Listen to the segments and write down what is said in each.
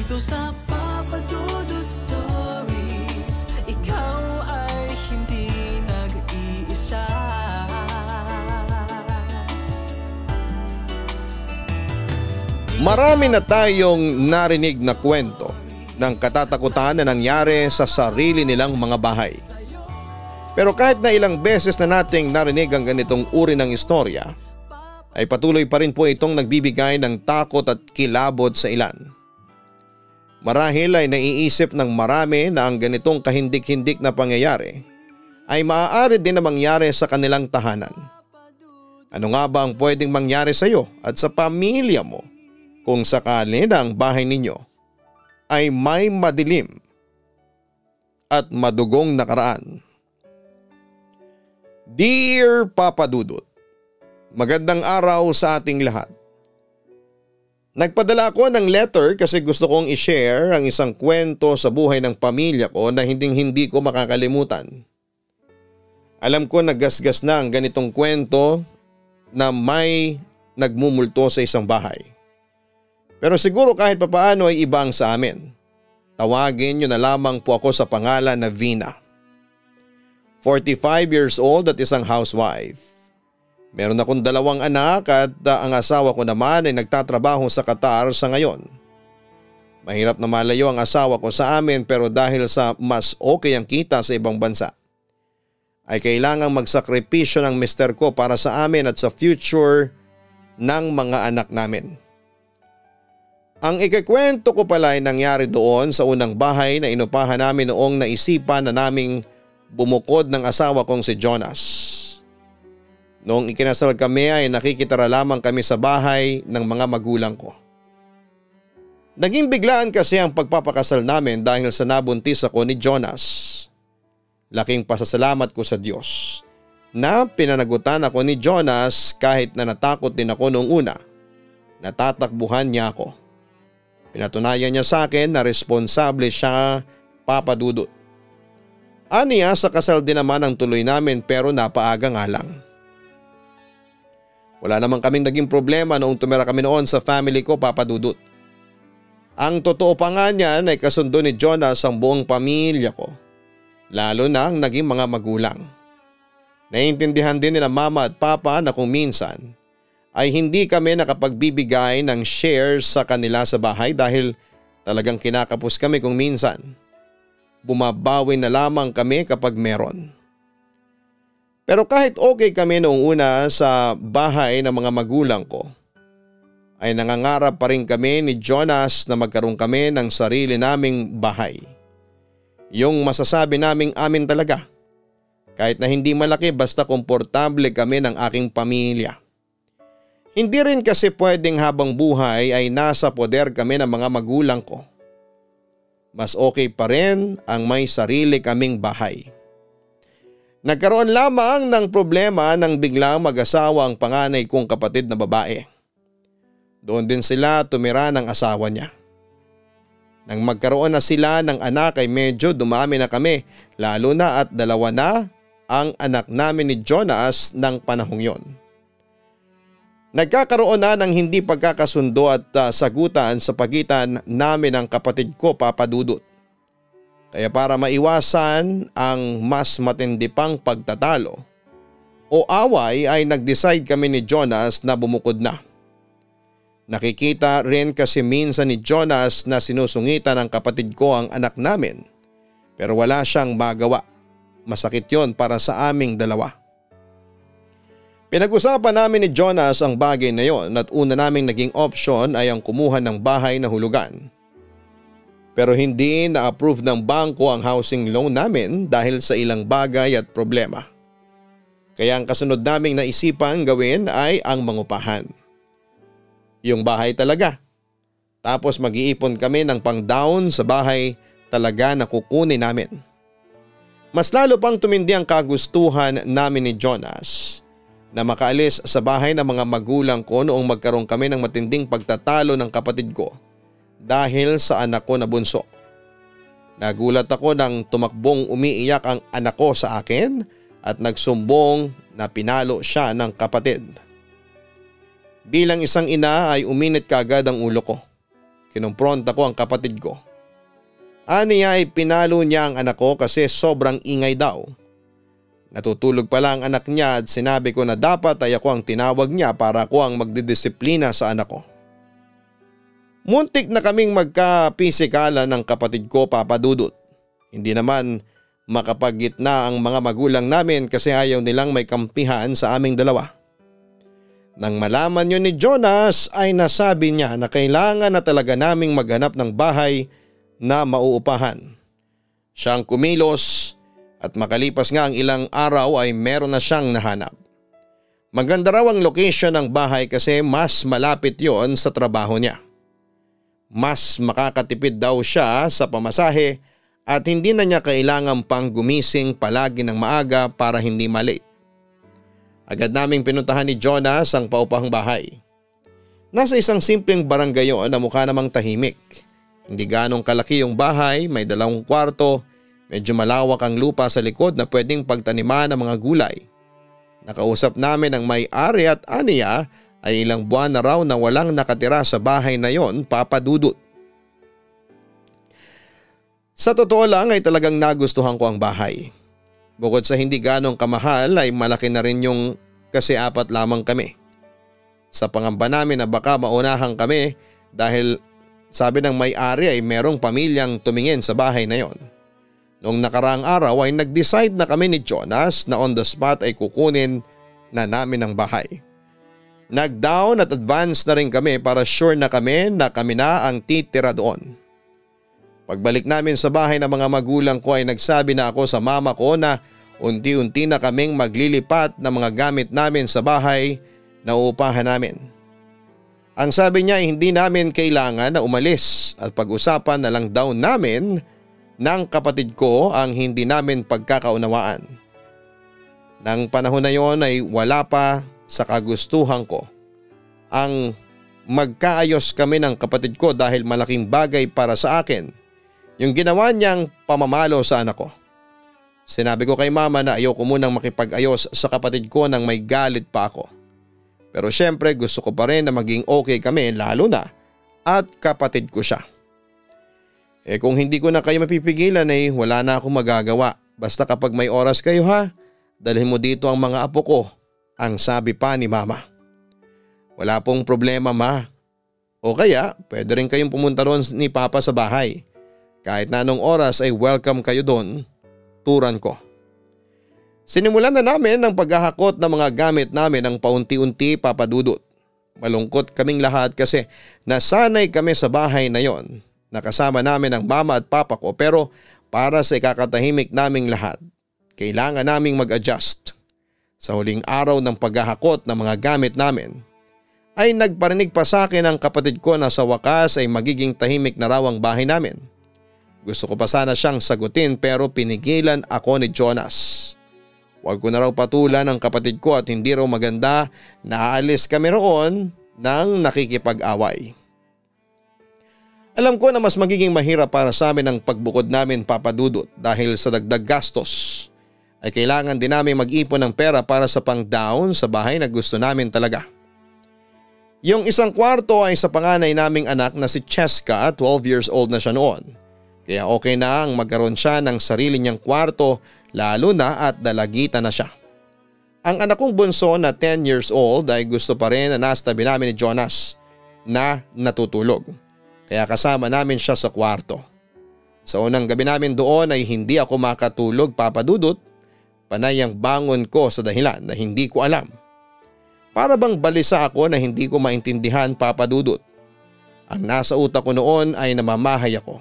Dito sa Papa Dudut Stories, ikaw ay hindi nag-iisa. Marami na tayong narinig na kwento ng katatakutan na nangyari sa sarili nilang mga bahay. Pero kahit na ilang beses na nating narinig ang ganitong uri ng istorya, ay patuloy pa rin po itong nagbibigay ng takot at kilabot sa ilan. Marahil ay naiisip ng marami na ang ganitong kahindik-hindik na pangyayari ay maaari din na mangyari sa kanilang tahanan. Ano nga ba ang pwedeng mangyari sa iyo at sa pamilya mo kung sakali na ang bahay ninyo ay may madilim at madugong nakaraan? Dear Papa Dudut, magandang araw sa ating lahat. Nagpadala ako ng letter kasi gusto kong i-share ang isang kwento sa buhay ng pamilya ko na hindi ko makakalimutan. Alam ko nagasgas na ang ganitong kwento na may nagmumulto sa isang bahay. Pero siguro kahit papaano ay iba ang sa amin. Tawagin niyo na lamang po ako sa pangalan na Vina. 45 years old at isang housewife. Meron akong 2 anak at ang asawa ko naman ay nagtatrabaho sa Qatar sa ngayon. Mahirap na malayo ang asawa ko sa amin pero dahil sa mas okay ang kita sa ibang bansa, ay kailangang magsakripisyo ng mister ko para sa amin at sa future ng mga anak namin. Ang ikikwento ko pala ay nangyari doon sa unang bahay na inupahan namin noong naisipan na naming bumukod ng asawa kong si Jonas. Noong ikinasal kami ay nakikitara lamang kami sa bahay ng mga magulang ko. Naging biglaan kasi ang pagpapakasal namin dahil sa nabuntis ako ni Jonas. Laking pasasalamat ko sa Diyos na pinanagutan ako ni Jonas kahit na natakot din ako noong una. Natatakbuhan niya ako. Pinatunayan niya sa akin na responsable siya, Papa Dudut. Aniya sa kasal din naman ang tuloy namin pero napaaga nga lang. Wala naman kaming naging problema noong tumira kami noon sa family ko, Papa Dudut. Ang totoo pa nga niyan ay kasundo ni Jonas ang buong pamilya ko, lalo na ang naging mga magulang. Naiintindihan din nila Mama at Papa na kung minsan ay hindi kami nakapagbibigay ng shares sa kanila sa bahay dahil talagang kinakapos kami kung minsan. Bumabawi na lamang kami kapag meron. Pero kahit okay kami noong una sa bahay ng mga magulang ko, ay nangangarap pa rin kami ni Jonas na magkaroon kami ng sarili naming bahay. Yung masasabi naming amin talaga. Kahit na hindi malaki basta komportable kami ng aking pamilya. Hindi rin kasi pwedeng habang buhay ay nasa poder kami ng mga magulang ko. Mas okay pa rin ang may sarili kaming bahay. Nagkaroon lamang ng problema nang biglang mag-asawa ang panganay kong kapatid na babae. Doon din sila tumira ng asawa niya. Nang magkaroon na sila ng anak ay medyo dumami na kami, lalo na at 2 na ang anak namin ni Jonas ng panahong yon. Nagkakaroon na ng hindi pagkakasundo at sagutan sa pagitan namin ng kapatid ko, Papa Dudut. Kaya para maiwasan ang mas matindi pang pagtatalo o away ay nag-decide kami ni Jonas na bumukod na. Nakikita rin kasi minsan ni Jonas na sinusungitan ng kapatid ko ang anak namin pero wala siyang magawa. Masakit yon para sa aming dalawa. Pinag-usapan namin ni Jonas ang bagay na yon at una naming naging option ay ang kumuha ng bahay na hulugan. Pero hindi na-approve ng bangko ang housing loan namin dahil sa ilang bagay at problema. Kaya ang kasunod naming naisipan gawin ay ang mangupahan. Yung bahay talaga. Tapos mag-iipon kami ng pang-down sa bahay talaga na kukunin namin. Mas lalo pang tumindi ang kagustuhan namin ni Jonas na makaalis sa bahay ng mga magulang ko noong magkaroon kami ng matinding pagtatalo ng kapatid ko dahil sa anak ko na bunso. Nagulat ako nang tumakbong umiiyak ang anak ko sa akin at nagsumbong na pinalo siya ng kapatid. Bilang isang ina ay uminit kaagad ang ulo ko. kinumpronta ko ang kapatid ko. Aniya ay pinalo niya ang anak ko kasi sobrang ingay daw. Natutulog pala ang anak niya at sinabi ko na dapat ay ako ang tinawag niya para ako ang magdidisiplina sa anak ko. Muntik na kaming magkapisikalan ng kapatid ko, Papa Dudut. Hindi naman makapagitna ang mga magulang namin kasi ayaw nilang may kampihan sa aming dalawa. Nang malaman yun ni Jonas ay nasabi niya na kailangan na talaga naming maghanap ng bahay na mauupahan. Siyang kumilos at makalipas nga ang ilang araw ay meron na siyang nahanap. Maganda raw ang location ng bahay kasi mas malapit yon sa trabaho niya. Mas makakatipid daw siya sa pamasahe at hindi na niya kailangan pang gumising palagi ng maaga para hindi malate. Agad naming pinuntahan ni Jonas ang paupahang bahay. Nasa isang simpleng barangay yon na mukha namang tahimik. Hindi ganong kalaki yung bahay, may 2 kwarto, medyo malawak ang lupa sa likod na pwedeng pagtaniman ng mga gulay. Nakausap namin ang may-ari at aniya ay ilang buwan na raw na walang nakatira sa bahay na yon, Papa Dudut. Sa totoo lang ay talagang nagustuhan ko ang bahay. Bukod sa hindi ganong kamahal ay malaki na rin yung kasi 4 lamang kami. Sa pangamba namin na baka maunahan kami dahil sabi ng may-ari ay merong pamilyang tumingin sa bahay na yon. Noong nakaraang araw ay nag-decide na kami ni Jonas na on the spot ay kukunin na namin ang bahay. Nag-down at advance na rin kami para sure na kami na ang titira doon. Pagbalik namin sa bahay ng mga magulang ko ay nagsabi na ako sa mama ko na unti-unti na kaming maglilipat ng mga gamit namin sa bahay na uupahan namin. Ang sabi niya ay hindi namin kailangan na umalis at pag-usapan na lang daw namin ng kapatid ko ang hindi namin pagkakaunawaan. Nang panahon na yon ay wala pa sa kagustuhan ko ang magkaayos kami ng kapatid ko dahil malaking bagay para sa akin yung ginawa niyang pamamalo sa anak ko. Sinabi ko kay mama na ayoko munang makipag-ayos sa kapatid ko nang may galit pa ako. Pero syempre gusto ko pa rin na maging okay kami lalo na at kapatid ko siya. Kung hindi ko na kayo mapipigilan ay wala na akong magagawa. Basta kapag may oras kayo ha, dalhin mo dito ang mga apo ko, ang sabi pa ni mama. Wala pong problema ma. O kaya pwede rin kayong pumunta roon ni Papa sa bahay. Kahit na anong oras ay welcome kayo doon, turan ko. Sinimulan na namin ang paghahakot ng mga gamit namin ng paunti-unti, Papa Dudut. Malungkot kaming lahat kasi nasanay kami sa bahay na yon. Nakasama namin ang mama at papa ko pero para sa ikakatahimik naming lahat, kailangan naming mag-adjust. Sa huling araw ng paghahakot ng mga gamit namin, ay nagparinig pa sa akin ang kapatid ko na sa wakas ay magiging tahimik na raw ang bahay namin. Gusto ko pa sana siyang sagutin pero pinigilan ako ni Jonas. Huwag ko na raw patulan ang kapatid ko at hindi raw maganda na aalis kami roon nang nakikipag-away. Alam ko na mas magiging mahirap para sa amin ang pagbukod namin, Papa Dudut, dahil sa dagdag gastos ay kailangan din namin mag-ipon ng pera para sa pang-down sa bahay na gusto namin talaga. Yung 1 kwarto ay sa panganay naming anak na si Cheska, 12 years old na siya noon. Kaya okay na ang magkaroon siya ng sarili niyang kwarto lalo na at dalagitan na siya. Ang anak kong bunso na 10 years old ay gusto pa rin na nasa tabi namin ni Jonas na natutulog. Kaya kasama namin siya sa kwarto. Sa unang gabi namin doon ay hindi ako makatulog, Papa Dudut. Panay ang bangon ko sa dahilan na hindi ko alam. Para bang balisa ako na hindi ko maintindihan, Papa Dudut. Ang nasa utak ko noon ay namamahay ako.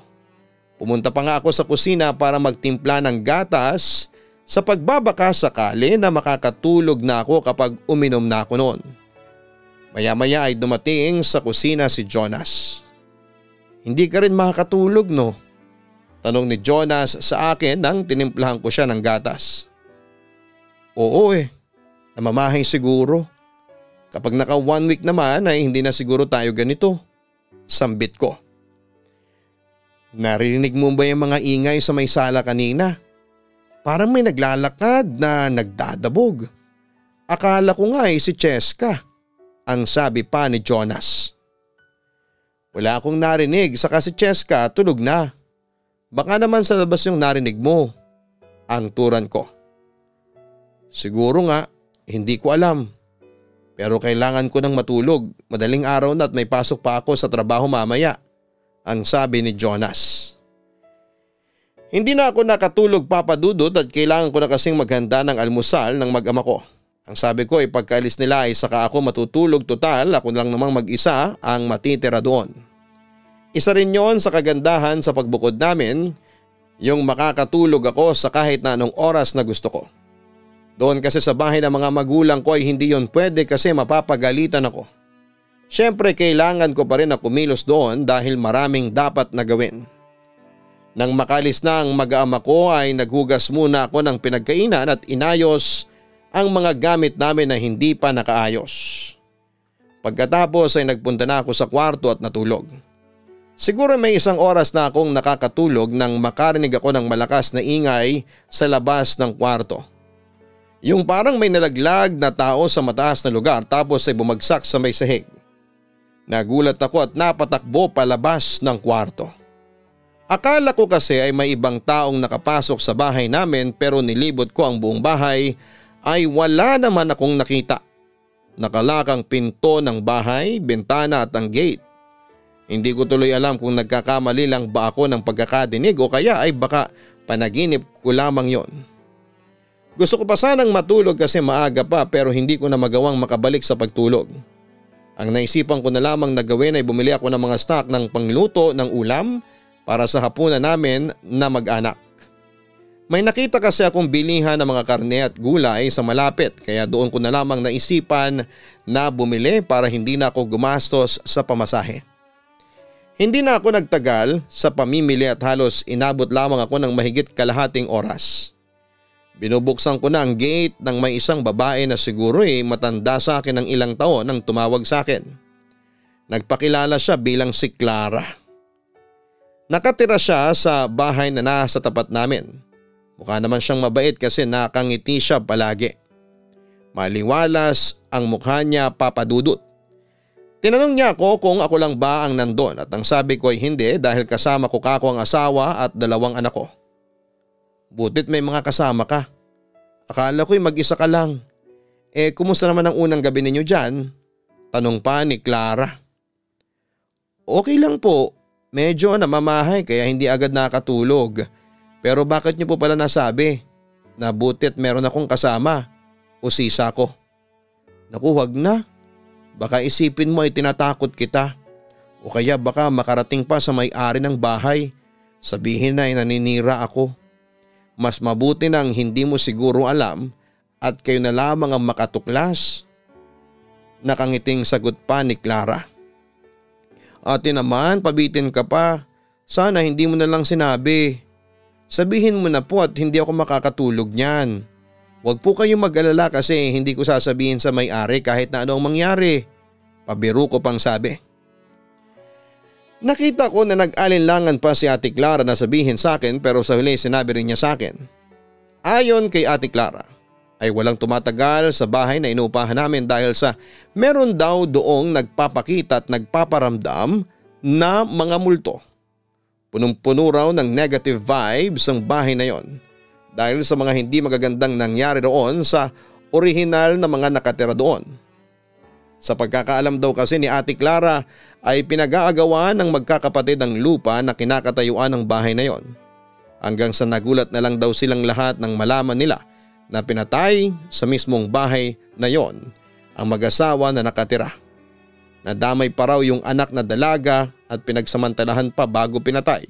Pumunta pa nga ako sa kusina para magtimpla ng gatas sa pagbabaka sakali na makakatulog na ako kapag uminom na ako noon. Maya-maya ay dumating sa kusina si Jonas. Hindi ka rin makakatulog no? Tanong ni Jonas sa akin nang tinimplahan ko siya ng gatas. Oo namamahay siguro. Kapag naka 1 week naman ay hindi na siguro tayo ganito. Sambit ko. Narinig mo ba yung mga ingay sa may sala kanina? Parang may naglalakad na nagdadabog. Akala ko nga si Cheska, ang sabi pa ni Jonas. Wala akong narinig saka si Cheska tulog na. Baka naman sa labas yung narinig mo. Ang turan ko. Siguro nga, hindi ko alam. Pero kailangan ko nang matulog. Madaling araw na at may pasok pa ako sa trabaho mamaya. Ang sabi ni Jonas. Hindi na ako nakatulog, Papa Dudut, at kailangan ko na kasing maghanda ng almusal ng mag-ama ko. Ang sabi ko ay pagkaalis nila ay saka ako matutulog, total ako lang namang mag-isa ang matitira doon. Isa rin yon sa kagandahan sa pagbukod namin, yung makakatulog ako sa kahit na anong oras na gusto ko. Doon kasi sa bahay ng mga magulang ko ay hindi yon pwede kasi mapapagalitan ako. Siyempre kailangan ko pa rin na kumilos doon dahil maraming dapat na gawin. Nang makalis na ang mag-ama ko ay naghugas muna ako ng pinagkainan at inayos ang mga gamit namin na hindi pa nakaayos. Pagkatapos ay nagpunta na ako sa kwarto at natulog. Siguro may 1 oras na akong nakakatulog nang makarinig ako ng malakas na ingay sa labas ng kwarto. Yung parang may nalaglag na tao sa mataas na lugar tapos ay bumagsak sa may sahig. Nagulat ako at napatakbo palabas ng kwarto. Akala ko kasi ay may ibang taong nakapasok sa bahay namin pero nilibot ko ang buong bahay ay wala naman akong nakita. Nakalakang pinto ng bahay, bintana at ang gate. Hindi ko tuloy alam kung nagkakamali lang ba ako ng pagkakadinig o kaya ay baka panaginip ko lamang yon. Gusto ko pa sanang matulog kasi maaga pa pero hindi ko na magawang makabalik sa pagtulog. Ang naisipan ko na lamang na gawin ay bumili ako ng mga stock ng pangluto ng ulam para sa hapunan namin na mag-anak. May nakita kasi akong bilihan ng mga karne at gulay sa malapit kaya doon ko na lamang naisipan na bumili para hindi na ako gumastos sa pamasahe. Hindi na ako nagtagal sa pamimili at halos inabot lamang ako ng mahigit kalahating oras. Binubuksan ko na ang gate nang may isang babae na siguro matanda sa akin ng ilang taon nang tumawag sa akin. Nagpakilala siya bilang si Clara. Nakatira siya sa bahay na nasa tapat namin. Mukha naman siyang mabait kasi nakangiti siya palagi. Maliwalas ang mukha niya, Papa Dudut. Tinanong niya ako kung ako lang ba ang nandun at ang sabi ko ay hindi dahil kasama ko kako ang asawa at 2 anak ko. Butit may mga kasama ka. Akala ko'y mag-isa ka lang. Kumusta naman ang unang gabi ninyo dyan? Tanong pa ni Clara. Okay lang po, medyo namamahay kaya hindi agad nakatulog. Pero bakit niyo po pala nasabi na butit meron akong kasama o sisa ko? Naku, wag na. Baka isipin mo ay tinatakot kita. O kaya baka makarating pa sa may-ari ng bahay. Sabihin na ay naninira ako. Mas mabuti nang hindi mo siguro alam at kayo na lamang ang makatuklas. Nakangiting sagot pa ni Clara. Ate naman, pabitin ka pa. Sana hindi mo na lang sinabi. Sabihin mo na po at hindi ako makakatulog niyan. Huwag po kayong mag-alala kasi hindi ko sasabihin sa may-ari kahit na ano ang mangyari. Pabiro ko pang sabi. Nakita ko na nag-alinlangan pa si Ate Clara na sabihin sa akin pero sa huli sinabi rin niya sa akin. Ayon kay Ate Clara ay walang tumatagal sa bahay na inuupahan namin dahil sa meron daw doong nagpapakita at nagpaparamdam na mga multo. Punong-puno raw ng negative vibes ang bahay na yon dahil sa mga hindi magagandang nangyari roon sa orihinal na mga nakatira doon. Sa pagkakaalam daw kasi ni Ate Clara ay pinag-aagawan ng magkakapatid ang lupa na kinakatayuan ng bahay na yon. Hanggang sa nagulat na lang daw silang lahat nang malaman nila na pinatay sa mismong bahay na yon ang mag-asawa na nakatira. Nadamay pa raw yung anak na dalaga at pinagsamantalahan pa bago pinatay.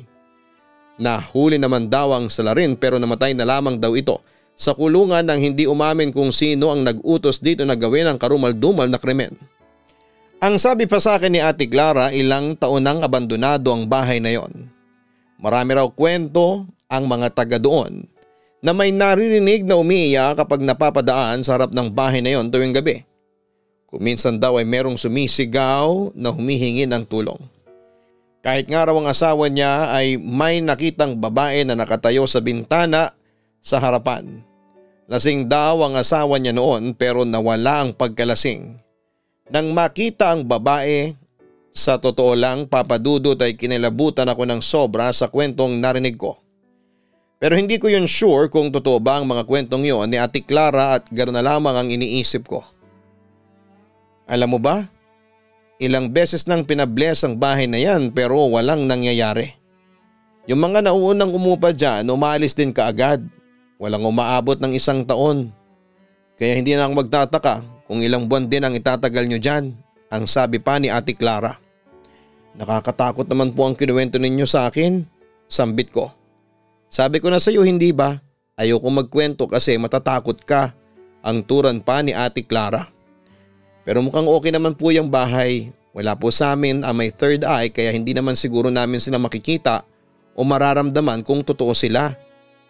Nahuli naman daw ang salarin pero namatay na lamang daw ito sa kulungan nang hindi umamin kung sino ang nag-utos dito na gawin ang karumal-dumal na krimen. Ang sabi pa sa akin ni Ate Clara, ilang taon nang abandonado ang bahay na yon. Marami raw kwento ang mga taga doon na may naririnig na umiiyak kapag napapadaan sa harap ng bahay na yon tuwing gabi. Kuminsan daw ay merong sumisigaw na humihingi ng tulong. Kahit nga raw ang asawa niya ay may nakitang babae na nakatayo sa bintana sa harapan. Lasing daw ang asawa niya noon pero nawala ang pagkalasing. Nang makita ang babae, Sa totoo lang, Papa Dudut, ay kinilabutan ako ng sobra sa kwentong narinig ko. Pero hindi ko yun sure kung totoo ba ang mga kwentong yon ni Ate Clara at gano'n na lamang ang iniisip ko. Alam mo ba? Ilang beses nang pinabless ang bahay na yan pero walang nangyayari. Yung mga nauunang umupa dyan umalis din kaagad. Walang umaabot ng 1 taon. Kaya hindi na ako magtataka kung ilang buwan din ang itatagal nyo dyan, ang sabi pa ni Ate Clara. Nakakatakot naman po ang kinuwento ninyo sa akin, sambit ko. Sabi ko na sa iyo, hindi ba? Ayoko magkwento kasi matatakot ka, ang turan pa ni Ate Clara. Pero mukhang okay naman po yung bahay. Wala po sa amin ang may third eye kaya hindi naman siguro namin sila makikita o mararamdaman kung totoo sila,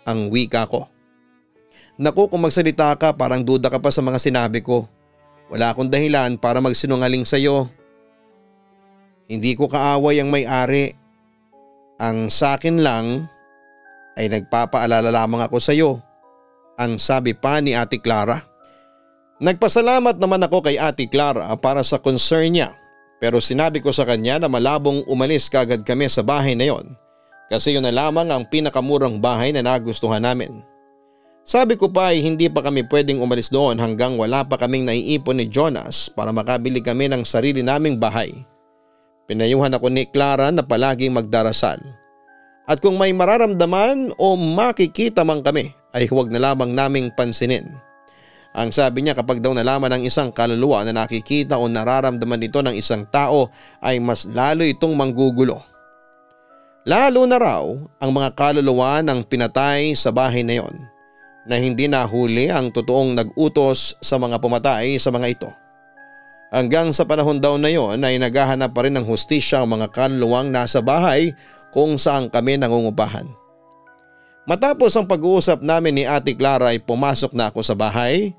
ang wika ko. Naku, kung magsalita ka parang duda ka pa sa mga sinabi ko. Wala akong dahilan para magsinungaling sa iyo. Hindi ko kaaway ang may-ari. Ang sakin lang ay nagpapaalala lamang ako sa iyo, ang sabi pa ni Ate Clara. Nagpasalamat naman ako kay Ate Clara para sa concern niya, pero sinabi ko sa kanya na malabong umalis kagad kami sa bahay na yon kasi yun na lamang ang pinakamurang bahay na nagustuhan namin. Sabi ko pa ay hindi pa kami pwedeng umalis doon hanggang wala pa kaming naiipon ni Jonas para makabili kami ng sarili naming bahay. Pinayuhan ako ni Clara na palaging magdarasal. At kung may mararamdaman o makikita man kami ay huwag na lamang naming pansinin. Ang sabi niya, kapag daw nalaman ng isang kaluluwa na nakikita o nararamdaman nito ng isang tao ay mas lalo itong manggugulo. Lalo na raw ang mga kaluluwa ng pinatay sa bahay na yon na hindi nahuli ang totoong nag-utos sa mga pumatay sa mga ito. Hanggang sa panahon daw na yon ay naghahanap pa rin ng hustisya ang mga kaluluwang nasa bahay kung saan kami nangungupahan. Matapos ang pag-uusap namin ni Ate Clara ay pumasok na ako sa bahay.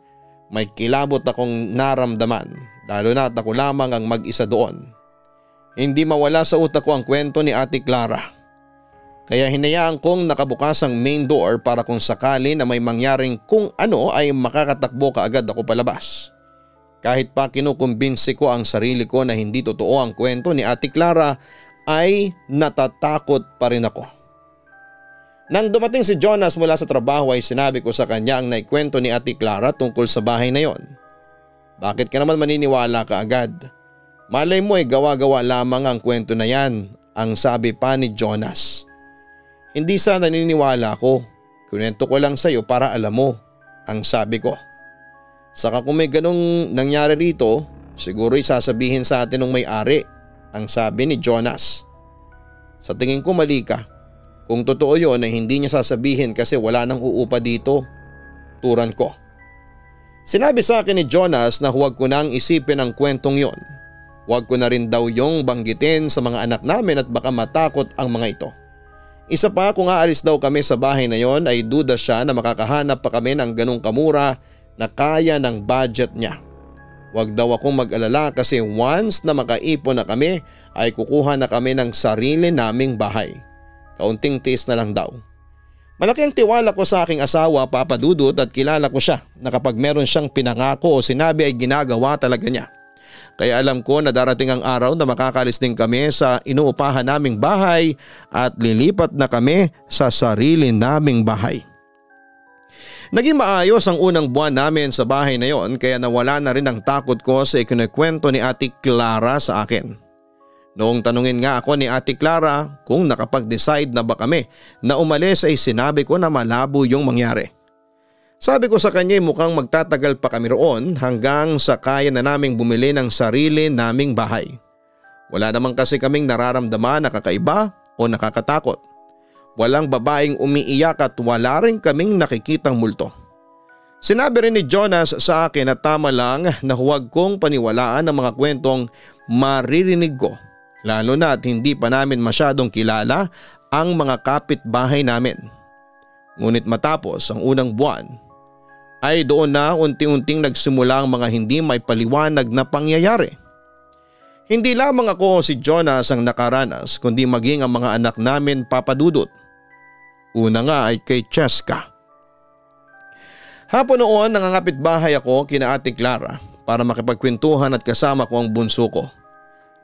May kilabot akong naramdaman, lalo na at ako lamang ang mag-isa doon. Hindi mawala sa utak ko ang kwento ni Ate Clara. Kaya hinayaan kong nakabukas ang main door para kung sakali na may mangyaring kung ano ay makakatakbo kaagad ako palabas. Kahit pa kinukumbinsi ko ang sarili ko na hindi totoo ang kwento ni Ate Clara ay natatakot pa rin ako. Nang dumating si Jonas mula sa trabaho ay sinabi ko sa kanya ang naikwento ni Ate Clara tungkol sa bahay na yon. Bakit ka naman maniniwala ka agad? Malay mo ay gawa-gawa lamang ang kwento na yan, ang sabi pa ni Jonas. Hindi sa naniniwala ko, kunento ko lang sa iyo para alam mo, ang sabi ko. Saka kung may ganong nangyari rito, siguro isasabihin sa atin ng may-ari, ang sabi ni Jonas. Sa tingin ko mali ka. Kung totoo yun ay hindi niya sasabihin kasi wala nang uupa dito. Turan ko. Sinabi sa akin ni Jonas na huwag ko nang isipin ang kwentong yon. Huwag ko na rin daw yung banggitin sa mga anak namin at baka matakot ang mga ito. Isa pa, kung aalis daw kami sa bahay na yon ay duda siya na makakahanap pa kami ng ganong kamura na kaya ng budget niya. Huwag daw akong mag-alala kasi once na makaipon na kami ay kukuha na kami ng sarili naming bahay. Kaunting tiis na lang daw. Malaki ang tiwala ko sa aking asawa, Papa Dudut, at kilala ko siya na kapag meron siyang pinangako o sinabi ay ginagawa talaga niya. Kaya alam ko na darating ang araw na makakalis din kami sa inuupahan naming bahay at lilipat na kami sa sarili naming bahay. Naging maayos ang unang buwan namin sa bahay na yon kaya nawala na rin ang takot ko sa ikinikwento ni Ate Clara sa akin. Noong tanungin nga ako ni Ate Clara kung nakapag-decide na ba kami na umalis ay sinabi ko na malabo yung mangyari. Sabi ko sa kanya mukhang magtatagal pa kami roon hanggang sa kaya na naming bumili ng sarili naming bahay. Wala naman kasi kaming nararamdaman na kakaiba o nakakatakot. Walang babaeng umiiyak at wala rin kaming nakikitang multo. Sinabi rin ni Jonas sa akin na tama lang na huwag kong paniwalaan ang mga kwentong maririnig ko. Lalo na at hindi pa namin masyadong kilala ang mga kapitbahay namin. Ngunit matapos ang unang buwan ay doon na unti-unting nagsimula ang mga hindi may paliwanag na pangyayari. Hindi lamang ako o si Jonas ang nakaranas kundi maging ang mga anak namin, Papa Dudut. Una nga ay kay Cheska. Hapon noon nangangapit bahay ako kina Ate Clara para makipagkwentuhan at kasama ko ang bunso ko.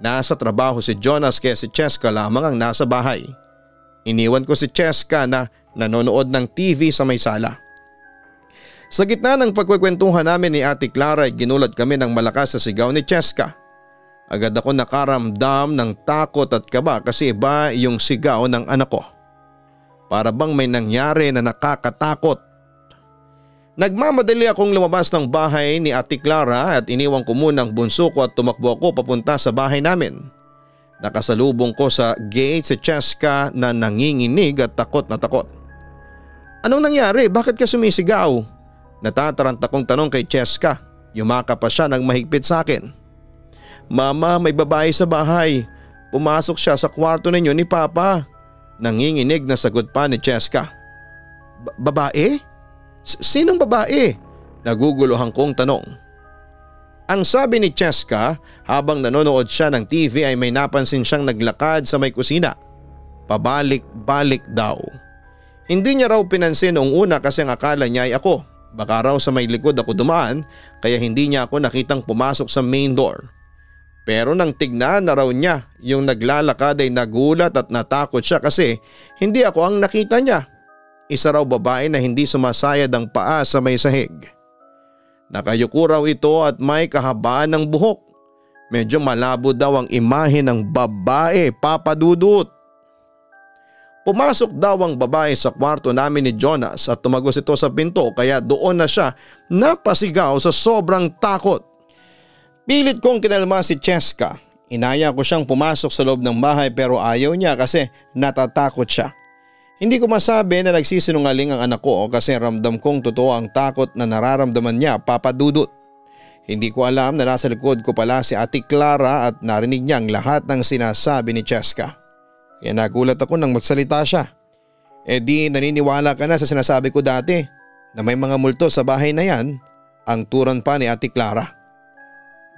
Nasa trabaho si Jonas kaya si Cheska lamang ang nasa bahay. Iniwan ko si Cheska na nanonood ng TV sa may sala. Sa gitna ng pagkwekwentuhan namin ni Ate Clara ay ginulat kami ng malakas sa sigaw ni Cheska. Agad ako nakaramdam ng takot at kaba kasi iba yung sigaw ng anak ko. Para bang may nangyari na nakakatakot. Nagmamadali akong lumabas ng bahay ni Ate Clara at iniwan ko muna ang bunso ko at tumakbo ako papunta sa bahay namin. Nakasalubong ko sa gate si Cheska na nanginginig at takot na takot. Anong nangyari? Bakit ka sumisigaw? Natataranta kong tanong kay Cheska. Yumakap pa siya ng mahigpit sa akin. Mama, may babae sa bahay. Pumasok siya sa kwarto ninyo ni Papa. Nanginginig na sagot pa ni Cheska. Babae? Sinong babae? Naguguluhan kong tanong. Ang sabi ni Cheska habang nanonood siya ng TV ay may napansin siyang naglakad sa may kusina. Pabalik-balik daw. Hindi niya raw pinansin noong una kasi ang akala niya ay ako. Baka raw sa may likod ako dumaan kaya hindi niya ako nakitang pumasok sa main door. Pero nang tignan na raw niya yung naglalakad ay nagulat at natakot siya kasi hindi ako ang nakita niya. Isa raw babae na hindi sumasayad ang paa sa may sahig. Nakayuko raw ito at may kahabaan ng buhok. Medyo malabo daw ang imahe ng babae, Papa Dudut. Pumasok daw ang babae sa kwarto namin ni Jonas at tumagos ito sa pinto kaya doon na siya napasigaw sa sobrang takot. Pilit kong kinalma si Cheska. Inaya ko siyang pumasok sa loob ng bahay pero ayaw niya kasi natatakot siya. Hindi ko masabi na nagsisinungaling ang anak ko kasi ramdam kong totoo ang takot na nararamdaman niya, Papa Dudut. Hindi ko alam na nasa likod ko pala si Ate Clara at narinig niya ang lahat ng sinasabi ni Cheska. Kaya nagulat ako nang magsalita siya. Di naniniwala ka na sa sinasabi ko dati na may mga multo sa bahay na yan, ang turan pa ni Ate Clara.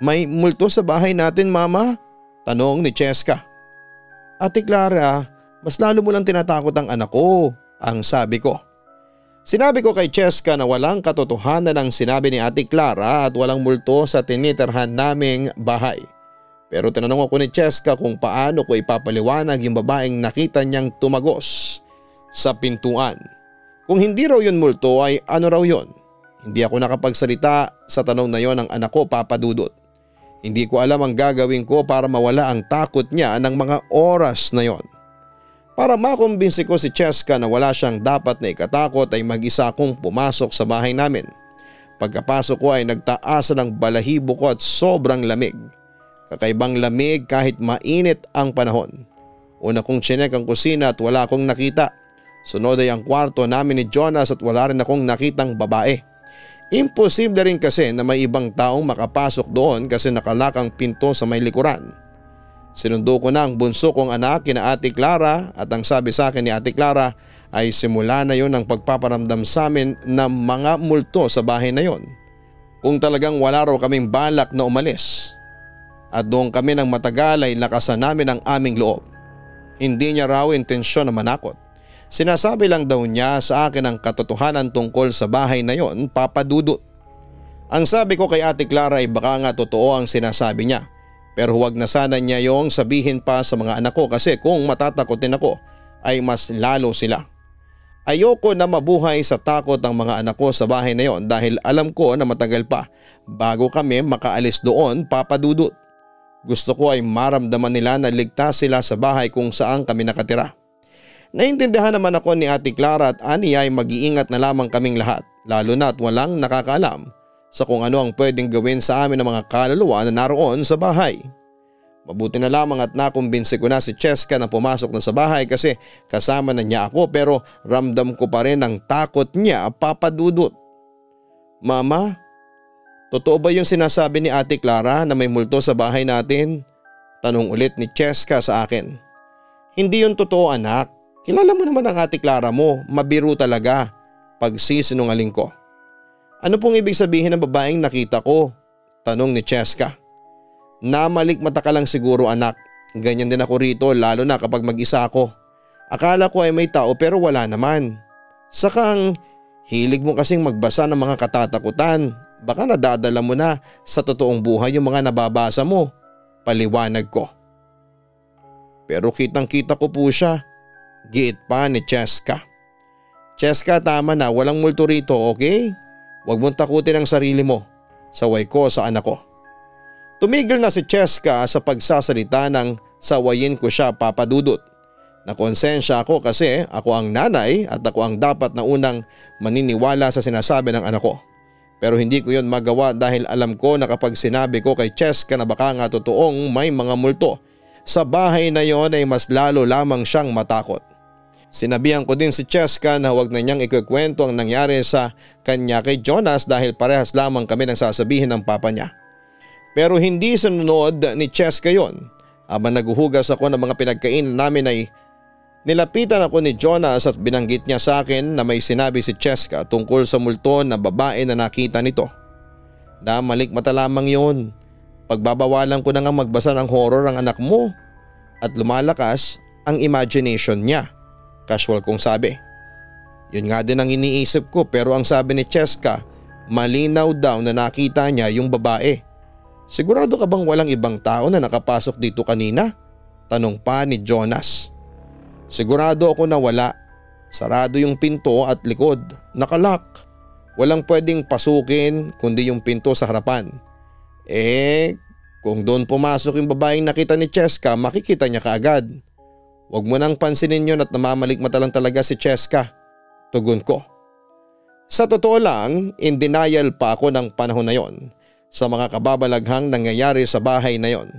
May multo sa bahay natin, Mama? Tanong ni Cheska. Ate Clara, mas lalo mo lang tinatakot ang anak ko, ang sabi ko. Sinabi ko kay Cheska na walang katotohanan ang sinabi ni Ate Clara at walang multo sa tinitirhan naming bahay. Pero tinanong ako ni Cheska kung paano ko ipapaliwanag yung babaeng nakita niyang tumagos sa pintuan. Kung hindi raw yun multo ay ano raw yun? Hindi ako nakapagsalita sa tanong na yon ng anak ko, Papa Dudut. Hindi ko alam ang gagawin ko para mawala ang takot niya ng mga oras na yon. Para makumbinsi ko si Cheska na wala siyang dapat na ikatakot ay mag-isa akong pumasok sa bahay namin. Pagkapasok ko ay nagtaasan ng balahibo ko at sobrang lamig. Kakaibang lamig kahit mainit ang panahon. Una kong tsinek ang kusina at wala akong nakita. Sunod ay ang kwarto namin ni Jonas at wala rin akong nakitang babae. Imposible rin kasi na may ibang taong makapasok doon kasi nakalakang pinto sa may likuran. Sinundo ko na ang bunso kong anak kina Ate Clara at ang sabi sa akin ni Ate Clara ay simula na yon ang pagpaparamdam sa amin ng mga multo sa bahay na yon. Kung talagang wala raw kaming balak na umalis. At doon kami ng matagal ay lakasan namin ang aming loob. Hindi niya raw intensyon na manakot. Sinasabi lang daw niya sa akin ang katotohanan tungkol sa bahay na yon, Papa Dudut. Ang sabi ko kay Ate Clara ay baka nga totoo ang sinasabi niya. Pero huwag na sana niya yung sabihin pa sa mga anak ko kasi kung matatakotin ako ay mas lalo sila. Ayoko na mabuhay sa takot ang mga anak ko sa bahay na yon dahil alam ko na matagal pa bago kami makaalis doon, Papa Dudut. Gusto ko ay maramdaman nila na ligtas sila sa bahay kung saan kami nakatira. Naintindihan naman ako ni Ate Clara at aniya ay mag-iingat na lamang kaming lahat lalo na at walang nakakaalam sa kung ano ang pwedeng gawin sa amin ng mga kaluluwa na naroon sa bahay. Mabuti na lamang at nakumbinsi ko na si Cheska na pumasok na sa bahay kasi kasama na niya ako pero ramdam ko pa rin ang takot niya, Papa Dudut. Mama, totoo ba yung sinasabi ni Ate Clara na may multo sa bahay natin? Tanong ulit ni Cheska sa akin. Hindi yun totoo, anak. Kilala mo naman ang Ate Clara mo, mabiro talaga. Pagsisinungaling ko. Ano pong ibig sabihin ng babaeng nakita ko? Tanong ni Cheska. Namalikmata ka lang siguro, anak. Ganyan din ako rito lalo na kapag mag-isa ako. Akala ko ay may tao pero wala naman. Saka ang hilig mo kasing magbasa ng mga katatakutan. Baka nadadala mo na sa totoong buhay yung mga nababasa mo. paliwanag ko. Pero kitang-kita ko po siya, giit pa ni Cheska. Cheska, tama na, walang multo rito, okay? Huwag mong takutin ang sarili mo, saway ko sa anak ko. Tumigil na si Cheska sa pagsasalita nang sawayin ko siya, Papa Dudut. Nakonsensya ako kasi ako ang nanay at ako ang dapat na unang maniniwala sa sinasabi ng anak ko. Pero hindi ko yon magawa dahil alam ko na kapag sinabi ko kay Cheska na baka nga totoong may mga multo sa bahay na yon ay mas lalo lamang siyang matakot. Sinabihan ko din si Cheska na huwag na niyang ikukwento ang nangyari sa kanya kay Jonas dahil parehas lamang kami nang sasabihin ng papa niya. Pero hindi sunod ni Cheska yon. Habang naguhugas ako ng mga pinagkainan namin ay nilapitan ako ni Jonas at binanggit niya sa akin na may sinabi si Cheska tungkol sa multo na babae na nakita nito. Malikmata lamang yon. Pagbabawalan ko na nga magbasa ng horror ang anak mo at lumalakas ang imagination niya. Casual kong sabi. Yun nga din ang iniisip ko pero ang sabi ni Cheska, malinaw daw na nakita niya yung babae. Sigurado ka bang walang ibang tao na nakapasok dito kanina? Tanong pa ni Jonas. Sigurado ako na wala. Sarado yung pinto at likod. Nakalak. Walang pwedeng pasukin kundi yung pinto sa harapan. Kung doon pumasok yung babaeng nakita ni Cheska, makikita niya kaagad. Huwag mo nang pansinin yun at namamalikmata lang talaga si Cheska. Tugon ko. Sa totoo lang, in denial pa ako ng panahon na yon sa mga kababalaghang nangyayari sa bahay na yon.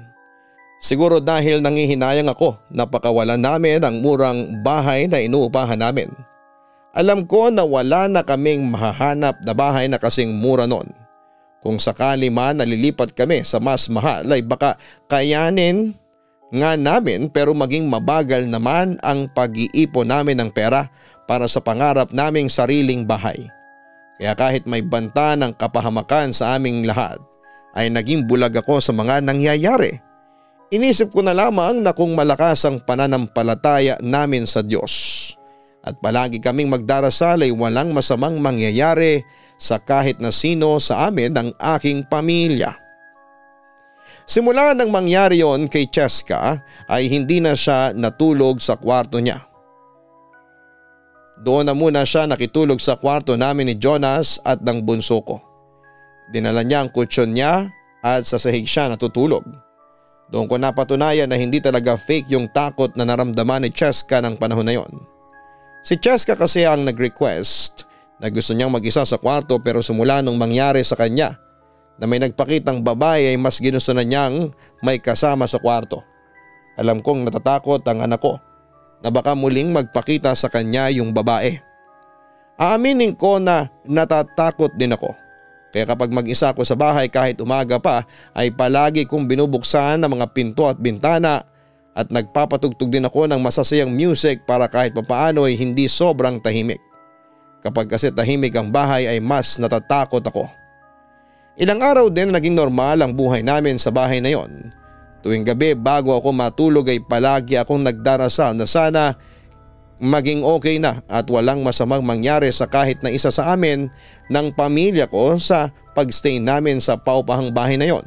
Siguro dahil nangihinayang ako na pakawalan namin ang murang bahay na inuupahan namin. Alam ko na wala na kaming mahahanap na bahay na kasing mura noon. Kung sakali man nalilipat kami sa mas mahal ay baka kayanin nga namin pero maging mabagal naman ang pag-iipon namin ng pera para sa pangarap naming sariling bahay. Kaya kahit may banta ng kapahamakan sa aming lahat ay naging bulag ako sa mga nangyayari. Inisip ko na lamang na kung malakas ang pananampalataya namin sa Diyos at palagi kaming magdarasal ay walang masamang mangyayari sa kahit na sino sa amin ng aking pamilya. Simula nang mangyari yon kay Cheska ay hindi na siya natulog sa kwarto niya. Doon na muna siya nakitulog sa kwarto namin ni Jonas at ng bunso ko. Dinala niya ang kutsyon niya at sa sahig siya natutulog. Doon ko napatunayan na hindi talaga fake yung takot na naramdaman ni Cheska ng panahon na yon. Si Cheska kasi ang nag-request na gusto niyang mag-isa sa kwarto pero simula nung mangyari sa kanya na may nagpakitang babae ay mas ginusto na niyang may kasama sa kwarto. Alam kong natatakot ang anak ko na baka muling magpakita sa kanya yung babae. Aaminin ko na natatakot din ako. Kaya kapag mag-isa ako sa bahay kahit umaga pa ay palagi kong binubuksan ang mga pinto at bintana at nagpapatugtog din ako ng masasayang music para kahit papaano ay hindi sobrang tahimik. Kapag kasi tahimik ang bahay ay mas natatakot ako. Ilang araw din naging normal ang buhay namin sa bahay na yon. Tuwing gabi bago ako matulog ay palagi akong nagdarasal na sana maging okay na at walang masamang mangyari sa kahit na isa sa amin ng pamilya ko sa pagstay namin sa paupahang bahay na yon.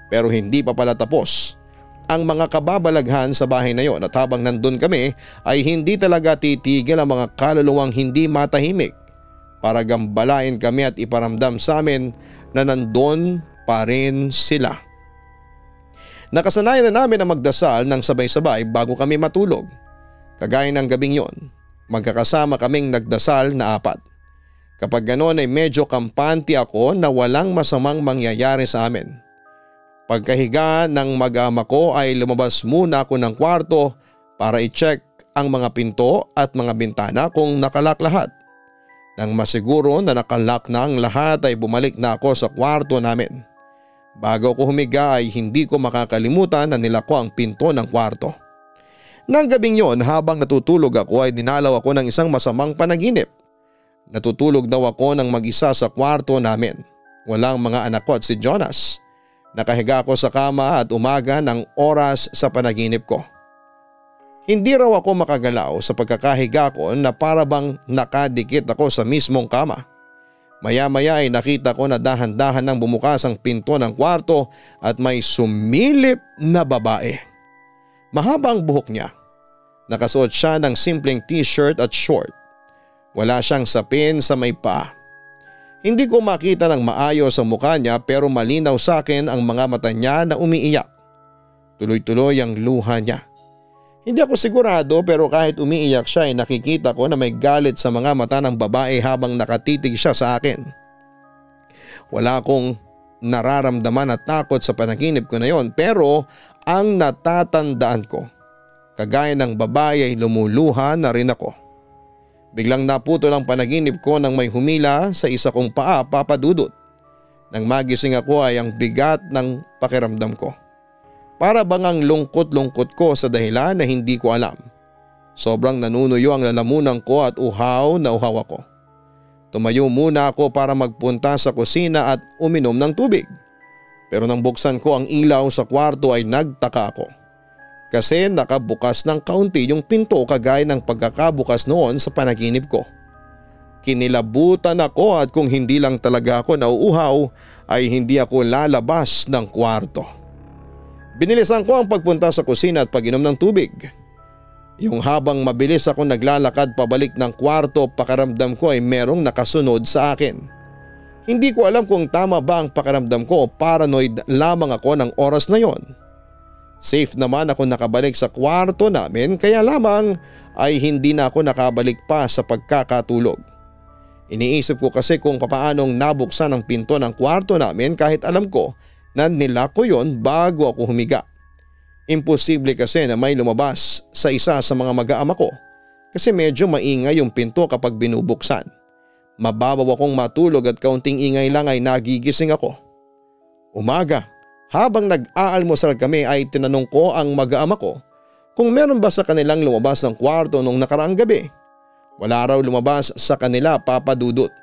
Pero hindi pa pala tapos ang mga kababalaghan sa bahay na yon at habang nandun kami ay hindi talaga titigil ang mga kaluluwang hindi matahimik para gambalain kami at iparamdam sa amin na nandun pa rin sila. Nakasanayan na namin ang magdasal ng sabay-sabay bago kami matulog. Kagaya ng gabing yon, magkakasama kaming nagdasal na 4. Kapag ganoon ay medyo kampante ako na walang masamang mangyayari sa amin. Pagkahiga ng mag-ama ko ay lumabas muna ako ng kwarto para i-check ang mga pinto at mga bintana kung nakalak lahat. Nang masiguro na nakalak na ang lahat ay bumalik na ako sa kwarto namin. Bago ako humiga ay hindi ko makakalimutan na nilako ang pinto ng kwarto. Nang gabing yon habang natutulog ako ay dinalaw ako ng isang masamang panaginip. Natutulog daw ako ng mag-isa sa kwarto namin. Walang mga anak ko at si Jonas. Nakahiga ako sa kama at umaga ng oras sa panaginip ko. Hindi raw ako makagalaw sa pagkakahiga ko na para bang nakadikit ako sa mismong kama. Maya-maya ay nakita ko na dahan-dahan nang bumukas ang pinto ng kwarto at may sumilip na babae. Mahaba ang buhok niya. Nakasuot siya ng simpleng t-shirt at short. Wala siyang sapin sa may paa. Hindi ko makita ng maayos ang mukha niya pero malinaw sa akin ang mga mata niya na umiiyak. Tuloy-tuloy ang luha niya. Hindi ako sigurado pero kahit umiiyak siya ay nakikita ko na may galit sa mga mata ng babae habang nakatitig siya sa akin. Wala akong nararamdaman na takot sa panaginip ko na yon pero ang natatandaan ko, kagaya ng babae ay lumuluha na rin ako. Biglang naputol ang panaginip ko nang may humila sa isa kong paa, Papa Dudut. Nang magising ako ay ang bigat ng pakiramdam ko. Para bang ang lungkot-lungkot ko sa dahilan na hindi ko alam. Sobrang nanunuyo ang lalamunan ko at uhaw na uhaw ako. Tumayo muna ako para magpunta sa kusina at uminom ng tubig. Pero nang buksan ko ang ilaw sa kwarto ay nagtaka ako. Kasi nakabukas ng kaunti yung pinto kagaya ng pagkakabukas noon sa panaginip ko. Kinilabutan ako at kung hindi lang talaga ako nauuhaw ay hindi ako lalabas ng kwarto. Binilisan ko ang pagpunta sa kusina at pag-inom ng tubig. Yung habang mabilis ako naglalakad pabalik ng kwarto, pakiramdam ko ay merong nakasunod sa akin. Hindi ko alam kung tama ba ang pakiramdam ko o paranoid lamang ako ng oras na yon. Safe naman ako nakabalik sa kwarto namin kaya lamang ay hindi na ako nakabalik pa sa pagkakatulog. Iniisip ko kasi kung papaanong nabuksan ang pinto ng kwarto namin kahit alam ko na nilak ko yon bago ako humiga. Imposible kasi na may lumabas sa isa sa mga mag-aama ko kasi medyo maingay yung pinto kapag binubuksan. Mababaw akong matulog at kaunting ingay lang ay nagigising ako. Umaga, habang nag-aalmusal kami ay tinanong ko ang mag-aama ko kung meron ba sa kanilang lumabas ng kwarto nung nakaraang gabi. Wala raw lumabas sa kanila, Papa Dudut.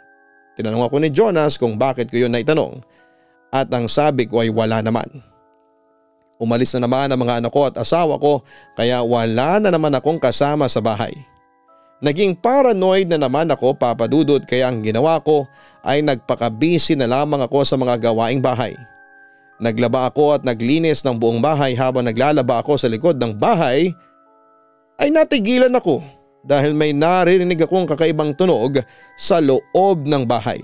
Tinanong ako ni Jonas kung bakit ko yun naitanong at ang sabi ko ay wala naman. Umalis na naman ang mga anak ko at asawa ko kaya wala na naman akong kasama sa bahay. Naging paranoid na naman ako, Papa Dudut, kaya ang ginawa ko ay nagpakabisi na lamang ako sa mga gawaing bahay. Naglaba ako at naglinis ng buong bahay. Habang naglalaba ako sa likod ng bahay ay natigilan ako dahil may naririnig akong kakaibang tunog sa loob ng bahay.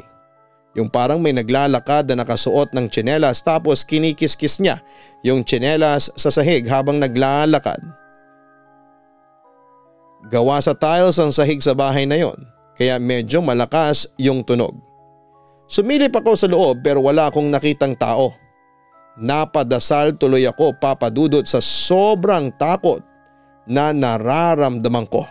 Yung parang may naglalakad na nakasuot ng tsinelas tapos kinikis-kis niya yung tsinelas sa sahig habang naglalakad. Gawa sa tiles ang sahig sa bahay na yon kaya medyo malakas yung tunog. Sumilip ako sa loob pero wala akong nakitang tao. Napadasal tuloy ako, Papa Dudut, sa sobrang takot na nararamdaman ko.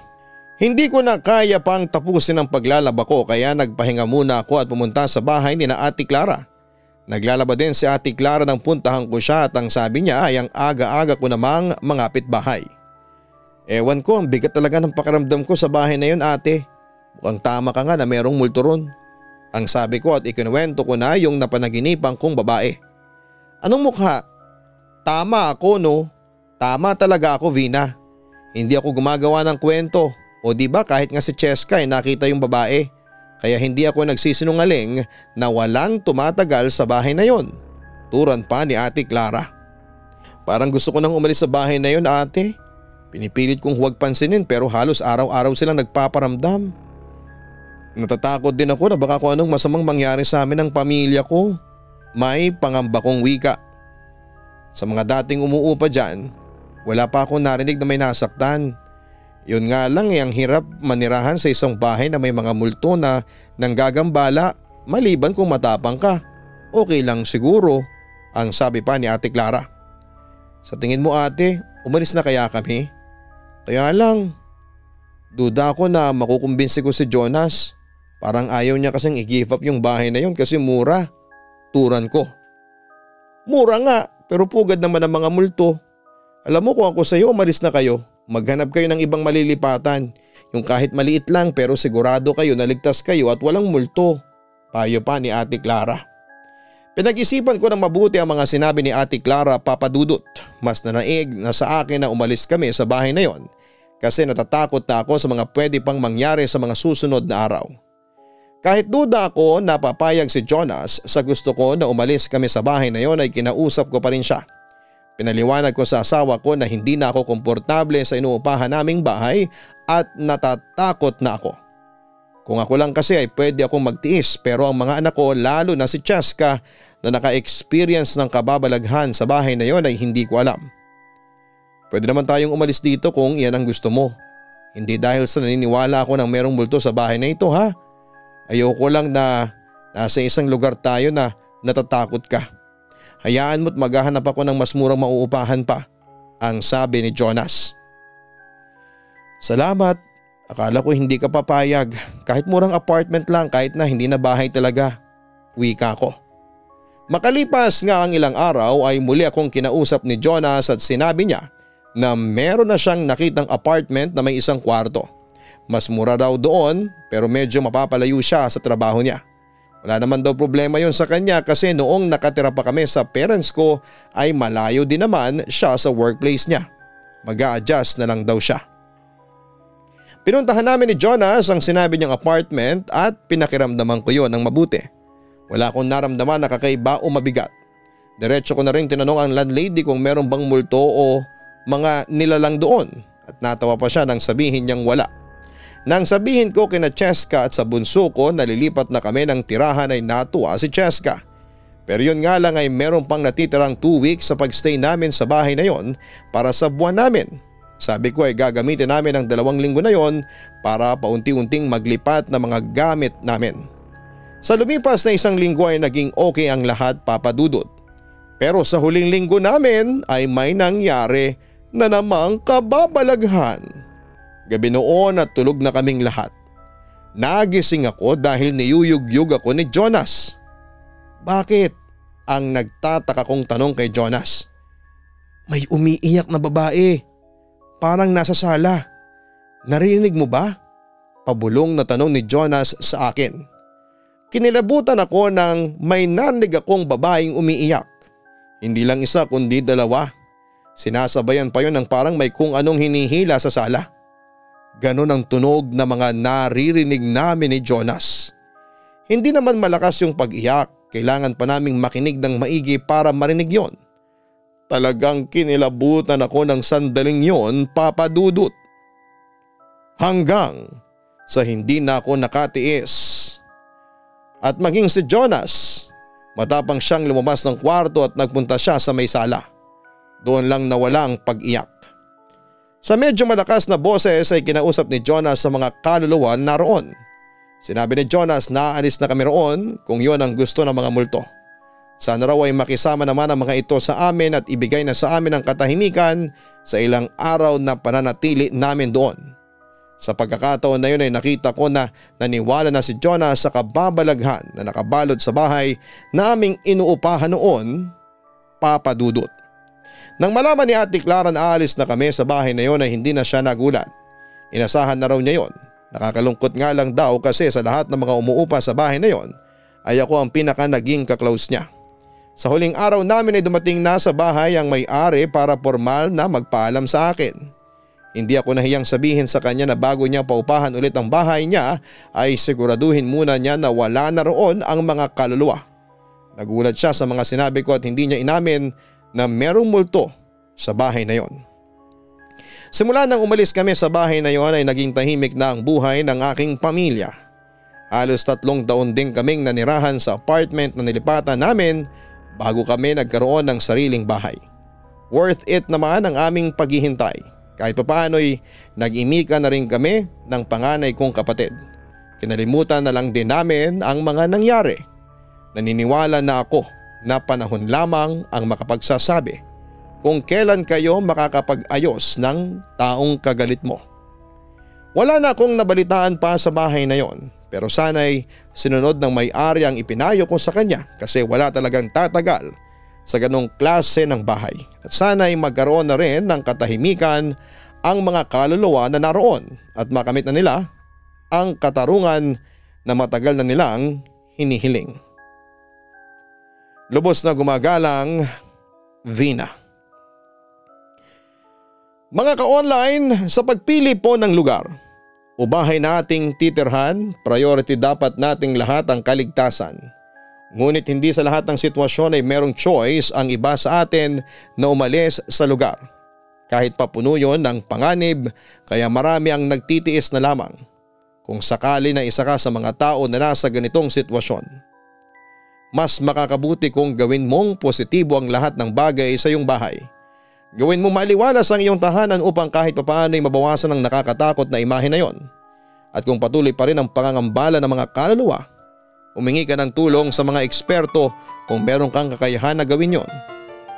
Hindi ko na kaya pang tapusin ang paglalaba ko kaya nagpahinga muna ako at pumunta sa bahay ni na Ate Clara. Naglalaba din si Ate Clara nang puntahan ko siya at ang sabi niya ay ang aga-aga ko namang mangapit bahay. Ewan ko, ang bigat talaga ng pakiramdam ko sa bahay na yun, ate. Mukhang tama ka nga na merong multo ron. Ang sabi ko at ikinuwento ko na yung napanaginipan kong babae. Anong mukha? Tama ako, no? Tama talaga ako, Vina. Hindi ako gumagawa ng kwento. O diba kahit nga si Cheska ay nakita yung babae. Kaya hindi ako nagsisinungaling na walang tumatagal sa bahay na yon. Turan pa ni Ate Clara. Parang gusto ko nang umalis sa bahay na yon, ate. Pinipilit kong huwag pansinin pero halos araw-araw silang nagpaparamdam. Natatakot din ako na baka kung anong masamang mangyari sa amin ng pamilya ko. May pangamba kong wika. Sa mga dating umuupa dyan, wala pa akong narinig na may nasaktan. Yun nga lang ang hirap manirahan sa isang bahay na may mga multo na nanggagambala maliban kung matapang ka. Okay lang siguro, ang sabi pa ni Ate Clara. Sa tingin mo, ate, umalis na kaya kami? Kaya lang, duda ako na makukumbinsi ko si Jonas. Parang ayaw niya kasing i-give up yung bahay na yun kasi mura. Turan ko. Mura nga pero pugad naman ang mga multo. Alam mo kung ako sa iyo, umalis na kayo. Maghanap kayo ng ibang malilipatan. Yung kahit maliit lang pero sigurado kayo na ligtas kayo at walang multo. Payo pa ni Ate Clara. Pinag-isipan ko ng mabuti ang mga sinabi ni Ate Clara, Papa Dudut. Mas nanaig na sa akin na umalis kami sa bahay na yon kasi natatakot na ako sa mga pwede pang mangyari sa mga susunod na araw. Kahit duda ako na papayag si Jonas sa gusto ko na umalis kami sa bahay na yon ay kinausap ko pa rin siya. Pinaliwanag ko sa asawa ko na hindi na ako komportable sa inuupahan naming bahay at natatakot na ako. Kung ako lang kasi ay pwede akong magtiis pero ang mga anak ko lalo na si Cheska na naka-experience ng kababalaghan sa bahay na yon ay hindi ko alam. Pwede naman tayong umalis dito kung iyan ang gusto mo. Hindi dahil sa naniniwala ako ng merong multo sa bahay na ito ha. Ayoko lang na nasa isang lugar tayo na natatakot ka. Hayaan mo't maghahanap ako ng mas murang mauupahan pa, ang sabi ni Jonas. Salamat, akala ko hindi ka papayag. Kahit murang apartment lang, kahit na hindi na bahay talaga. Wika ko. Makalipas nga ang ilang araw ay muli akong kinausap ni Jonas at sinabi niya na meron na siyang nakitang apartment na may isang kwarto. Mas mura daw doon pero medyo mapapalayo siya sa trabaho niya. Wala naman daw problema yon sa kanya kasi noong nakatira pa kami sa parents ko ay malayo din naman siya sa workplace niya. Mag-a-adjust na lang daw siya. Pinuntahan namin ni Jonas ang sinabi niyang apartment at pinakiramdaman ko yon ng mabuti. Wala akong naramdaman na kakaiba o mabigat. Diretso ko na rin tinanong ang landlady kung meron bang multo o mga nilalang doon at natawa pa siya nang sabihin niyang wala. Nang sabihin ko kina Cheska at sa bunso ko na lilipat na kami ng tirahan ay natuwa si Cheska. Pero yun nga lang ay meron pang natitirang 2 weeks sa pagstay namin sa bahay na yon para sa buwan namin. Sabi ko ay gagamitin namin ang 2 linggo na yon para paunti-unting maglipat na mga gamit namin. Sa lumipas na 1 linggo ay naging okay ang lahat, Papa Dudut. Pero sa huling linggo namin ay may nangyari na namang kababalaghan. Gabi noon at tulog na kaming lahat. Nagising ako dahil niyuyugyug ako ni Jonas. Bakit? Ang nagtataka kong tanong kay Jonas. May umiiyak na babae. Parang nasa sala. Narinig mo ba? Pabulong na tanong ni Jonas sa akin. Kinilabutan ako nang may narinig akong babaeng umiiyak. Hindi lang isa kundi 2. Sinasabayan pa yon ng parang may kung anong hinihila sa sala. Ganon ang tunog na mga naririnig namin ni Jonas. Hindi naman malakas yung pag-iyak, kailangan pa naming makinig ng maigi para marinig yon. Talagang kinilabutan ako ng sandaling yon, Papa Dudut. Hanggang sa hindi na ako nakatiis. At maging si Jonas, matapang siyang lumabas ng kwarto at nagpunta siya sa may sala. Doon lang nawala ang pag-iyak. Sa medyo malakas na boses ay kinausap ni Jonas sa mga kaluluwa naroon. Sinabi ni Jonas na aalis na kami roon kung yon ang gusto ng mga multo. Sana raw ay makisama naman ang mga ito sa amin at ibigay na sa amin ang katahimikan sa ilang araw na pananatili namin doon. Sa pagkakataon na yun ay nakita ko na naniwala na si Jonas sa kababalaghan na nakabalot sa bahay na aming inuupahan noon, Papa Dudut. Nang malaman ni Ate Clara na aalis na kami sa bahay na yon ay hindi na siya nagulat. Inasahan na raw niya yon. Nakakalungkot nga lang daw kasi sa lahat ng mga umuupa sa bahay na yon ay ako ang pinaka naging kaklose niya. Sa huling araw namin ay dumating na sa bahay ang may-ari para formal na magpaalam sa akin. Hindi ako nahiyang sabihin sa kanya na bago niya paupahan ulit ang bahay niya ay siguraduhin muna niya na wala na roon ang mga kaluluwa. Nagulat siya sa mga sinabi ko at hindi niya inamin na merong multo sa bahay na yon. Simula nang umalis kami sa bahay na yon ay naging tahimik na ang buhay ng aking pamilya. Halos 3 taon din kaming nanirahan sa apartment na nilipatan namin bago kami nagkaroon ng sariling bahay. Worth it naman ang aming paghihintay. Kahit papaano'y nag-imika na rin kami ng panganay kong kapatid. Kinalimutan na lang din namin ang mga nangyari. Naniniwala na ako na panahon lamang ang makapagsasabi kung kailan kayo makakapag-ayos ng taong kagalit mo. Wala na akong nabalitaan pa sa bahay na yon, pero sana'y sinunod ng may-ari ang ipinayo ko sa kanya kasi wala talagang tatagal sa ganong klase ng bahay at sana'y magkaroon na rin ng katahimikan ang mga kaluluwa na naroon at makamit na nila ang katarungan na matagal na nilang hinihiling. Lubos na gumagalang, Vina. Mga ka-online, sa pagpili po ng lugar, o bahay nating titirhan, priority dapat nating lahat ang kaligtasan. Ngunit hindi sa lahat ng sitwasyon ay merong choice ang iba sa atin na umalis sa lugar. Kahit pa puno yun ng panganib, kaya marami ang nagtitiis na lamang. Kung sakali na isa ka sa mga tao na nasa ganitong sitwasyon, mas makakabuti kung gawin mong positibo ang lahat ng bagay sa iyong bahay. Gawin mo maliwalas ang iyong tahanan upang kahit papaano ay mabawasan ang nakakatakot na imahe na yon. At kung patuloy pa rin ang pangangambala ng mga kaluluwa, humingi ka ng tulong sa mga eksperto kung meron kang kakayahan na gawin yon.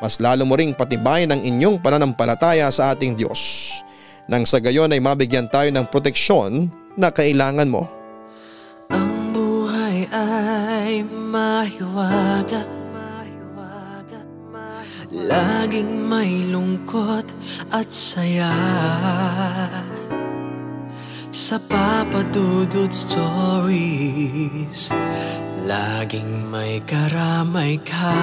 Mas lalo mo ring patibayin ang inyong pananampalataya sa ating Diyos. Nang sa gayon ay mabigyan tayo ng proteksyon na kailangan mo. Ang buhay ay mahiwaga, laging may lungkot at saya. Sa Papa Dudut Stories, laging may karamay ka.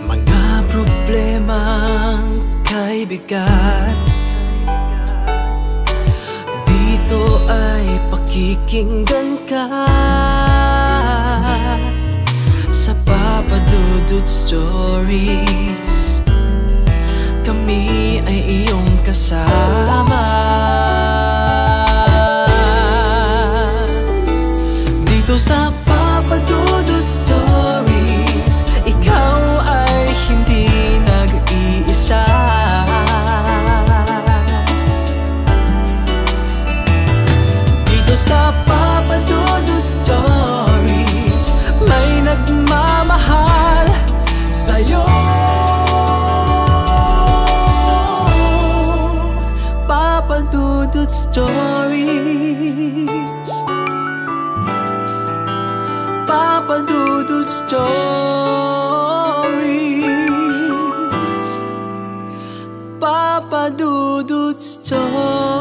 Mga problemang kay bigat, dito ay pakikinggan ka. Sa Papa Dudut Stories, kami ay iyong kasama. Dito sa Papa Dudut Stories, ikaw ay hindi nag-iisa. Dito sa Papa Dudut Stories, may nagmamahal sa'yo. Papa Dudut Stories, Papa Dudut Stories, Papa Dudut Stories.